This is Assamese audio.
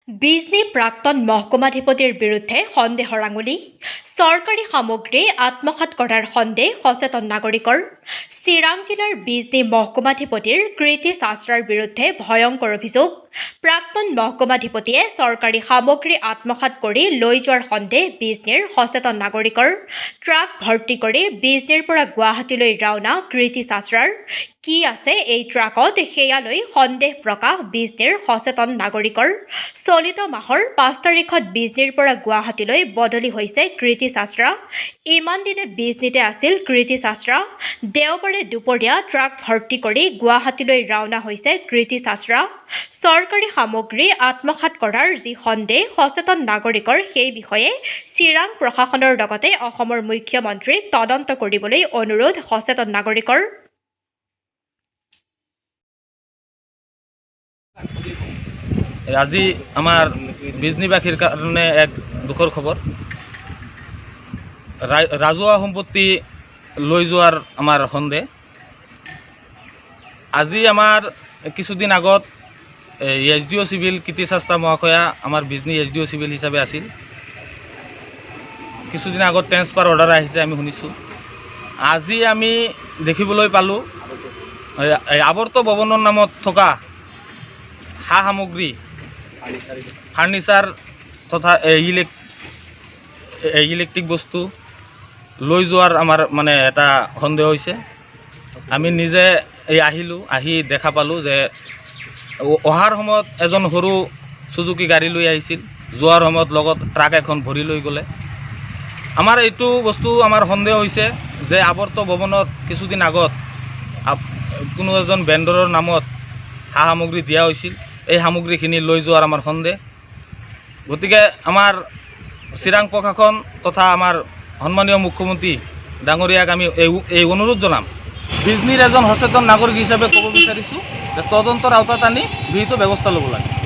বিজনী প্ৰাক্তন মহকুমাধিপতিৰ বিৰুদ্ধে সন্দেহৰ আঙুলি চৰকাৰী সামগ্ৰী আত্মসাৎ কৰাৰ সন্দেহ সচেতন নাগৰিকৰ চিৰাং জিলাৰ বিজনী মহকুমাধিপতিৰ কৃতি শাস্ত্ৰাৰ বিৰুদ্ধে ভয়ংকৰ অভিযোগ প্ৰাক্তন মহকুমাধিপতিয়ে চৰকাৰী সামগ্ৰী আত্মসাৎ কৰি লৈ যোৱাৰ সন্দেহ বিজনীৰ সচেতন নাগৰিকৰ ট্ৰাক ভৰ্তি কৰি বিজনীৰ পৰা গুৱাহাটীলৈ ৰাওনা কৃতি শাস্ত্ৰাৰ কি আছে এই ট্ৰাকত সেয়ালৈ সন্দেহ প্ৰকাশ বিজনীৰ সচেতন নাগৰিকৰ চলিত মাহৰ 5 তাৰিখত বিজনীৰ পৰা গুৱাহাটীলৈ বদলি হৈছে কৃতি শাস্ত্ৰা ইমান দিনে বিজনীতে আছিল কৃতি শাস্ত্ৰা দেওবাৰে দুপৰীয়া ট্ৰাক ভৰ্তি কৰি গুৱাহাটীলৈ ৰাওনা হৈছে কৃতি শাস্ত্ৰা চৰকাৰী সামগ্ৰী আত্মসাৎ কৰাৰ যি সন্দেহ সচেতন নাগৰিকৰ সেই বিষয়ে চিৰাং প্ৰশাসনৰ লগতে অসমৰ মুখ্যমন্ত্ৰীক তদন্ত কৰিবলৈ অনুৰোধ সচেতন নাগৰিকৰ আজি আমাৰ বিজনীবাসীৰ কাৰণে এক দুখৰ খবৰ ৰাজহুৱা সম্পত্তি লৈ যোৱাৰ আমাৰ সন্দেহ আজি আমাৰ কিছুদিন আগত SDO চিভিল কৃতি শাস্ত্ৰা মহাশয়া আমাৰ বিজনী SDO চিভিল হিচাপে আছিল কিছুদিন আগত ট্ৰেন্সফাৰ অৰ্ডাৰ আহিছে আমি শুনিছোঁ আজি আমি দেখিবলৈ পালোঁ আৱৰ্ত ভৱনৰ নামত থকা সা সামগ্ৰী ফাৰ্নিচাৰ তথা ইলেক্ট্ৰিক বস্তু লৈ যোৱাৰ আমাৰ মানে এটা সন্দেহ হৈছে আমি নিজে আহি দেখা পালোঁ যে অহাৰ সময়ত এজন সৰু সুজুকি গাড়ী লৈ আহিছিল যোৱাৰ সময়ত লগত ট্ৰাক এখন ভৰি লৈ গ'লে আমাৰ এইটো বস্তু আমাৰ সন্দেহ হৈছে যে আৱৰ্ত ভৱনত কিছুদিন আগত কোনো এজন ভেণ্ডৰৰ নামত সা সামগ্ৰী দিয়া হৈছিল এই সামগ্ৰীখিনি লৈ যোৱাৰ আমাৰ সন্দেহ গতিকে আমাৰ চিৰাং প্ৰশাসন তথা আমাৰ সন্মানীয় মুখ্যমন্ত্ৰী ডাঙৰীয়াক আমি এই অনুৰোধ জনাম বিজনীৰ এজন সচেতন নাগৰিক হিচাপে ক'ব বিচাৰিছোঁ যে তদন্তৰ আওতাত আনি বিহিত ব্যৱস্থা ল'ব লাগে